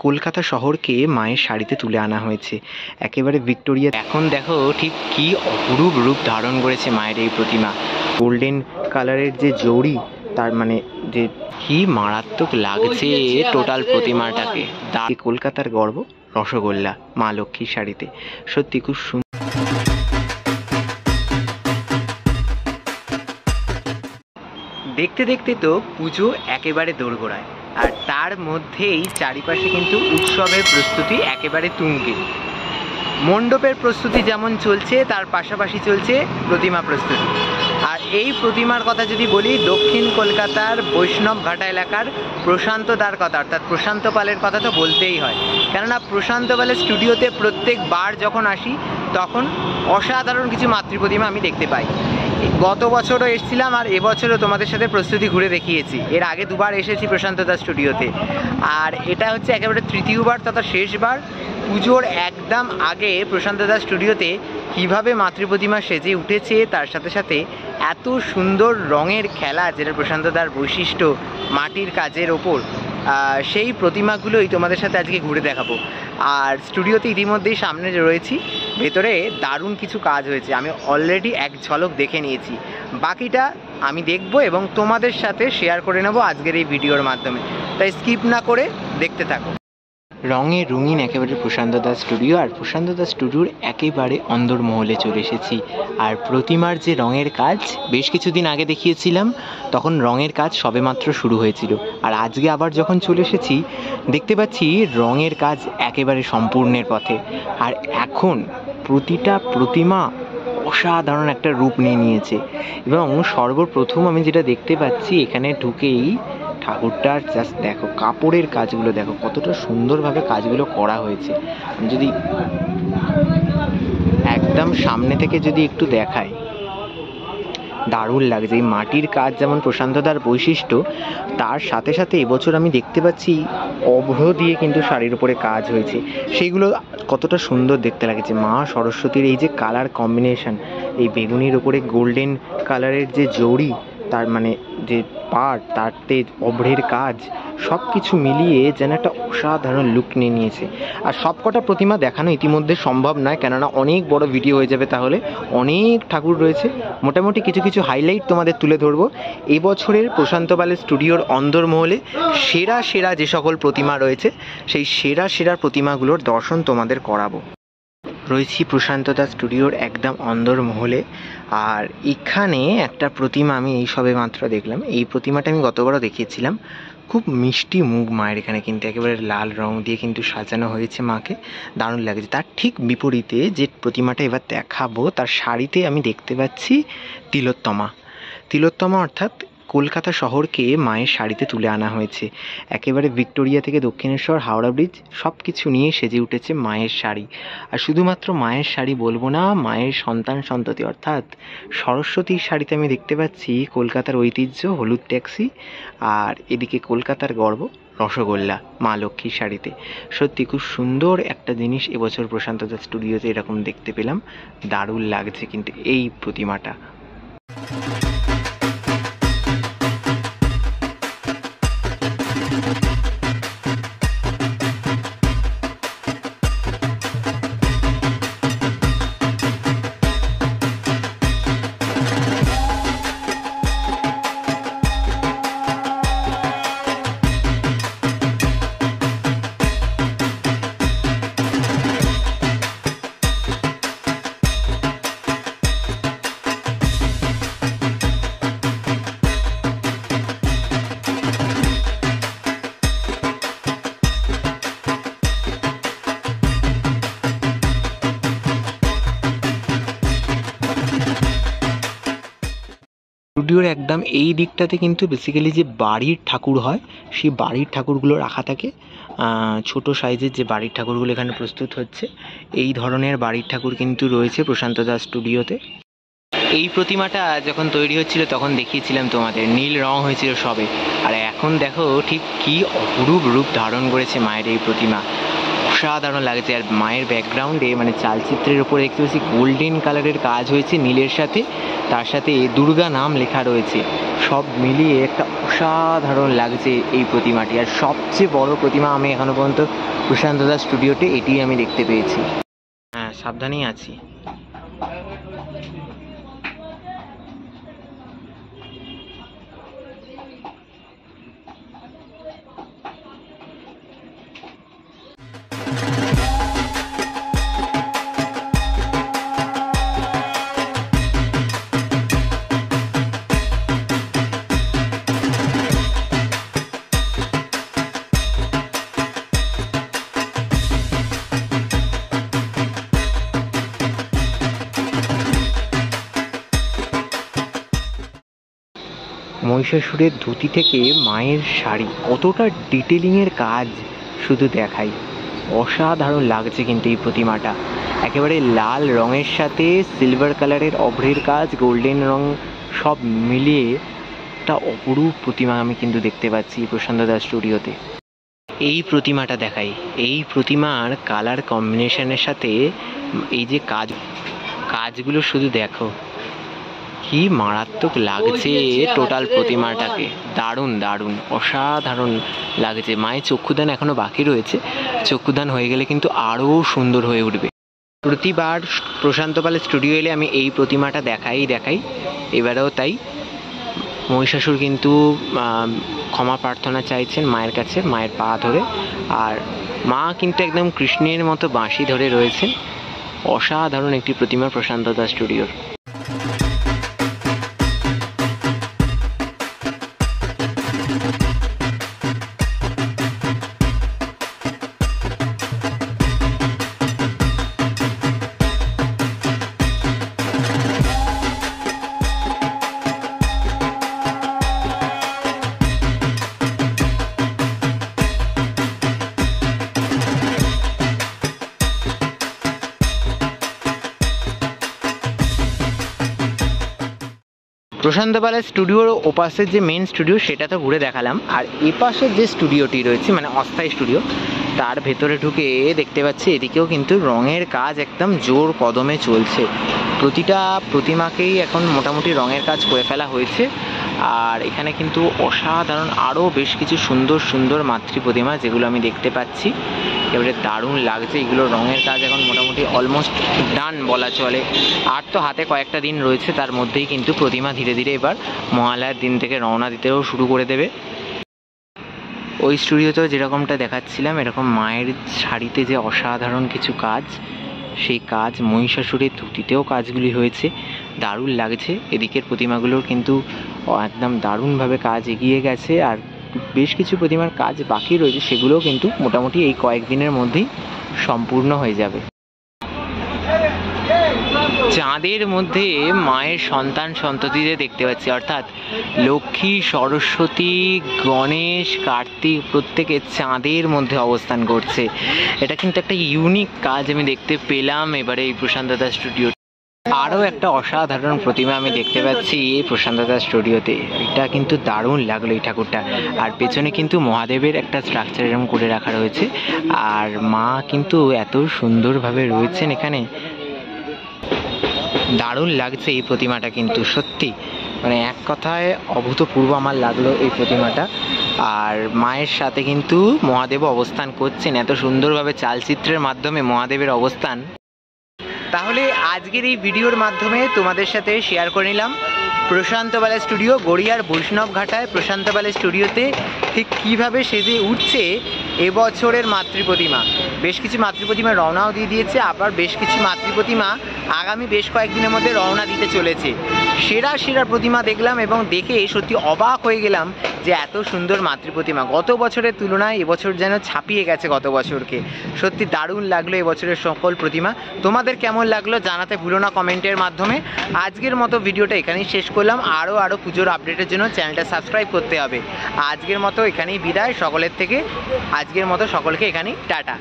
কলকাতা শহরকে মায়ের শাড়িতে তুলে আনা হয়েছে একেবারে ভিক্টোরিয়া। এখন দেখো ঠিক কি অপরূপ রূপ ধারণ করেছে মায়ের এই প্রতিমা। গোল্ডেন কালারের যে জড়ি, তার মানে যে কি মারাত্মক লাগছে টোটাল প্রতিমাটাকে। কলকাতার গর্ব রসগোল্লা মা লক্ষ্মীর শাড়িতে, সত্যি খুব সুন্দর। দেখতে দেখতে তো পুজো একেবারে দোরগোড়ায়, আর তার মধ্যেই চারিপাশে কিন্তু উৎসবের প্রস্তুতি একেবারে তুঙ্গে। মণ্ডপের প্রস্তুতি যেমন চলছে, তার পাশাপাশি চলছে প্রতিমা প্রস্তুতি। আর এই প্রতিমার কথা যদি বলি, দক্ষিণ কলকাতার বৈষ্ণব ঘাটা এলাকার প্রশান্ত দার কথা, অর্থাৎ প্রশান্ত পালের কথা তো বলতেই হয়। কেননা প্রশান্ত পালের স্টুডিওতে প্রত্যেকবার যখন আসি তখন অসাধারণ কিছু মাতৃপ্রতিমা আমি দেখতে পাই। গত বছরও এসেছিলাম, আর এবছরও তোমাদের সাথে প্রস্তুতি ঘুরে দেখিয়েছি। এর আগে দুবার এসেছি প্রশান্ত দার স্টুডিওতে, আর এটা হচ্ছে একেবারে তৃতীয়বার তথা শেষবার। পুজোর একদম আগে প্রশান্ত দার স্টুডিওতে কীভাবে মাতৃপ্রতিমা সেজে উঠেছে, তার সাথে সাথে এত সুন্দর রঙের খেলা, যেটা প্রশান্ত দার বৈশিষ্ট্য মাটির কাজের ওপর, সেই প্রতিমাগুলোই তোমাদের সাথে আজকে ঘুরে দেখাবো। আর স্টুডিওতে ইতিমধ্যেই সামনে রয়েছি, ভেতরে দারুণ কিছু কাজ হয়েছে, আমি অলরেডি এক ঝলক দেখে নিয়েছি। বাকিটা আমি দেখব এবং তোমাদের সাথে শেয়ার করে নেব আজকের এই ভিডিওর মাধ্যমে, তাই স্কিপ না করে দেখতে থাকো। রঙে রঙিন একেবারে প্রশান্ত দাস স্টুডিও, আর প্রশান্ত দাস স্টুডিওর একেবারে অন্দরমহলে চলে এসেছি। আর প্রতিমার যে রঙের কাজ বেশ কিছুদিন আগে দেখিয়েছিলাম, তখন রঙের কাজ সবেমাত্র শুরু হয়েছিল। আর আজকে আবার যখন চলে এসেছি, দেখতে পাচ্ছি রঙের কাজ একেবারে সম্পূর্ণের পথে। আর এখন প্রতিটা প্রতিমা অসাধারণ একটা রূপ নিয়ে নিয়েছে। এবং সর্বপ্রথম আমি যেটা দেখতে পাচ্ছি, এখানে ঢুকেই ঠাকুরটার জাস্ট দেখো কাপড়ের কাজগুলো, দেখো কতটা সুন্দরভাবে কাজগুলো করা হয়েছে। আমি যদি একদম সামনে থেকে যদি একটু দেখাই, দারুণ লাগছে। এই মাটির কাজ যেমন প্রশান্তদার বৈশিষ্ট্য, তার সাথে সাথে এবছর আমি দেখতে পাচ্ছি অভ্র দিয়ে কিন্তু শাড়ির উপরে কাজ হয়েছে, সেইগুলো কতটা সুন্দর দেখতে লাগছে। মা সরস্বতীর এই যে কালার কম্বিনেশন, এই বেগুনির উপরে গোল্ডেন কালারের যে জড়ি, তার মানে যে পার্ট, তারতে অভ্রের কাজ, সব কিছু মিলিয়ে যেন একটা অসাধারণ লুক নিয়ে নিয়েছে। আর সবকটা প্রতিমা দেখানো ইতিমধ্যে সম্ভব নয়, কেননা অনেক বড় ভিডিও হয়ে যাবে, তাহলে অনেক ঠাকুর রয়েছে। মোটামুটি কিছু কিছু হাইলাইট তোমাদের তুলে ধরবো। এবছরের প্রশান্ত পালের স্টুডিওর অন্দরমহলে সেরা সেরা যে সকল প্রতিমা রয়েছে, সেই সেরা সেরা প্রতিমাগুলোর দর্শন তোমাদের করাবো। রয়েছি প্রশান্ত দাস স্টুডিওর একদম অন্দরমহলে। আর এখানে একটা প্রতিমা আমি এই সবে মাত্র দেখলাম। এই প্রতিমাটা আমি গতবারও দেখিয়েছিলাম। খুব মিষ্টি মুখ মায়ের, এখানে কিন্তু একেবারে লাল রং দিয়ে কিন্তু সাজানো হয়েছে মাকে, দারুণ লাগছে। তার ঠিক বিপরীতে যে প্রতিমাটা এবার দেখাবো, তার শাড়িতে আমি দেখতে পাচ্ছি তিলোত্তমা। তিলোত্তমা অর্থাৎ কলকাতা শহরকে মায়ের শাড়িতে তুলে আনা হয়েছে। একেবারে ভিক্টোরিয়া থেকে দক্ষিণেশ্বর, হাওড়া ব্রিজ সব কিছু নিয়ে সেজে উঠেছে মায়ের শাড়ি। আর শুধুমাত্র মায়ের শাড়ি বলবো না, মায়ের সন্তান সন্ততি অর্থাৎ সরস্বতীর শাড়িতে আমি দেখতে পাচ্ছি কলকাতার ঐতিহ্য হলুদ ট্যাক্সি, আর এদিকে কলকাতার গর্ব রসগোল্লা মা লক্ষ্মীর শাড়িতে। সত্যি খুব সুন্দর একটা জিনিস এবছর প্রশান্ত দাস স্টুডিওতে এরকম দেখতে পেলাম, দারুণ লাগছে কিন্তু এই প্রতিমাটা। স্টুডিওর একদম এই দিকটাতে কিন্তু বেসিক্যালি যে বাড়ির ঠাকুর হয়, সেই বাড়ির ঠাকুরগুলো রাখা থাকে। ছোট সাইজের যে বাড়ির ঠাকুরগুলো এখানে প্রস্তুত হচ্ছে, এই ধরনের বাড়ির ঠাকুর কিন্তু রয়েছে প্রশান্ত দাস স্টুডিওতে। এই প্রতিমাটা যখন তৈরি হচ্ছিল তখন দেখিয়েছিলাম তোমাদের, নীল রং হয়েছিল সবে। আর এখন দেখো ঠিক কি অপরূপ রূপ ধারণ করেছে মায়ের এই প্রতিমা। অসাধারণ লাগছে। আর মায়ের ব্যাকগ্রাউন্ডে মানে চালচিত্রের উপরে দেখতে পাচ্ছি গোল্ডেন কালারের কাজ হয়েছে নীলের সাথে, তার সাথে দুর্গা নাম লেখা রয়েছে। সব মিলিয়ে একটা অসাধারণ লাগছে এই প্রতিমাটি। আর সবচেয়ে বড় প্রতিমা আমি এখনো পর্যন্ত প্রশান্ত দাস স্টুডিওতে এটি আমি দেখতে পেয়েছি। হ্যাঁ, সাবধানেই আছি। মহিষাসুরের ধুতি থেকে মায়ের শাড়ি, কতটা ডিটেলিংয়ের কাজ শুধু দেখাই। অসাধারণ লাগছে কিন্তু এই প্রতিমাটা। একেবারে লাল রঙের সাথে সিলভার কালারের অভ্রের কাজ, গোল্ডেন রং সব মিলিয়ে একটা অপরূপ প্রতিমা আমি কিন্তু দেখতে পাচ্ছি প্রশান্ত দাস স্টুডিওতে। এই প্রতিমাটা দেখাই। এই প্রতিমার কালার কম্বিনেশনের সাথে এই যে কাজগুলো শুধু দেখো, কি মারাত্মক লাগছে টোটাল প্রতিমাটাকে। দারুণ দারুণ অসাধারণ লাগছে। মায়ের চক্ষুদান এখনো বাকি রয়েছে, চক্ষুদান হয়ে গেলে কিন্তু আরও সুন্দর হয়ে উঠবে। প্রতিবার প্রশান্ত পালের স্টুডিও এলে আমি এই প্রতিমাটা দেখাই, এবারেও তাই। মহিষাসুর কিন্তু ক্ষমা প্রার্থনা চাইছেন মায়ের কাছে, মায়ের পা ধরে। আর মা কিন্তু একদম কৃষ্ণের মতো বাঁশি ধরে রয়েছেন। অসাধারণ একটি প্রতিমা প্রশান্ত দাস স্টুডিওর। প্রশান্ত পালের স্টুডিওর ওপাশের যে মেন স্টুডিও সেটা তো ঘুরে দেখালাম। আর এপাশের যে স্টুডিওটি রয়েছে মানে অস্থায়ী স্টুডিও, তার ভেতরে ঢুকে দেখতে পাচ্ছি এদিকেও কিন্তু রঙের কাজ একদম জোর কদমে চলছে। প্রতিটা প্রতিমাকেই এখন মোটামুটি রঙের কাজ করে ফেলা হয়েছে। আর এখানে কিন্তু অসাধারণ আরও বেশ কিছু সুন্দর সুন্দর মাতৃ প্রতিমা যেগুলো আমি দেখতে পাচ্ছি। এবারে দারুণ লাগছে। এগুলো রঙের কাজ এখন মোটামুটি অলমোস্ট ডান বলা চলে। আর তো হাতে কয়েকটা দিন রয়েছে, তার মধ্যেই কিন্তু প্রতিমা ধীরে ধীরে এবার মহালয়ার দিন থেকে রওনা দিতেও শুরু করে দেবে। ওই স্টুডিওতেও যেরকমটা দেখাচ্ছিলাম, এরকম মায়ের শাড়িতে যে অসাধারণ কিছু কাজ, সেই কাজ মহিষাসুরের ধুতিতেও কাজগুলি হয়েছে। দারুণ লাগছে। এদিকের প্রতিমাগুলোর কিন্তু একদম দারুণভাবে কাজ এগিয়ে গেছে। আর বেশ কিছু প্রতিমার কাজ বাকি রয়েছে, সেগুলোও কিন্তু মোটামুটি এই কয়েকদিনের মধ্যেই সম্পূর্ণ হয়ে যাবে। চাঁদের মধ্যে মায়ের সন্তান সন্ততিদের দেখতে পাচ্ছি, অর্থাৎ লক্ষ্মী, সরস্বতী, গণেশ, কার্তিক প্রত্যেকে চাঁদের মধ্যে অবস্থান করছে। এটা কিন্তু একটা ইউনিক কাজ আমি দেখতে পেলাম এবারে এই প্রশান্ত দাস স্টুডিও। আরও একটা অসাধারণ প্রতিমা আমি দেখতে পাচ্ছি প্রশান্ত দাস স্টুডিওতে। এটা কিন্তু দারুণ লাগলো এই ঠাকুরটা। আর পেছনে কিন্তু মহাদেবের একটা স্ট্রাকচার এরকম করে রাখা রয়েছে। আর মা কিন্তু এত সুন্দরভাবে রয়েছেন এখানে, দারুণ লাগছে এই প্রতিমাটা কিন্তু সত্যি। মানে এক কথায় অভূতপূর্ব আমার লাগলো এই প্রতিমাটা। আর মায়ের সাথে কিন্তু মহাদেব অবস্থান করছেন, এত সুন্দরভাবে চালচিত্রের মাধ্যমে মহাদেবের অবস্থান। তাহলে আজকের এই ভিডিওর মাধ্যমে তোমাদের সাথে শেয়ার করে নিলাম প্রশান্ত পালের স্টুডিও, গড়িয়ার বৈষ্ণব ঘাটায় প্রশান্ত পালের স্টুডিওতে ঠিক কীভাবে সেজে উঠছে এবছরের মাতৃ প্রতিমা। বেশ কিছু মাতৃ প্রতিমা রওনাও দিয়ে দিয়েছে, আবার বেশ কিছু মাতৃ প্রতিমা আগামী বেশ কয়েকদিনের মধ্যে রওনা দিতে চলেছে। সেরা সেরা প্রতিমা দেখলাম এবং দেখে সত্যি অবাক হয়ে গেলাম যে এত সুন্দর মাতৃ প্রতিমা। গত বছরের তুলনায় এবছর যেন ছাপিয়ে গেছে গত বছরকে। সত্যি দারুণ লাগলো এবছরের সকল প্রতিমা। তোমাদের কেমন লাগলো জানাতে ভুলো না কমেন্টের মাধ্যমে। আজকের মতো ভিডিওটা এখানেই শেষ করলাম। আরও পুজোর আপডেটের জন্য চ্যানেলটা সাবস্ক্রাইব করতে হবে। আজকের মতো এখানেই বিদায় সকলের থেকে। আজকের মতো সকলকে এখানেই টাটা।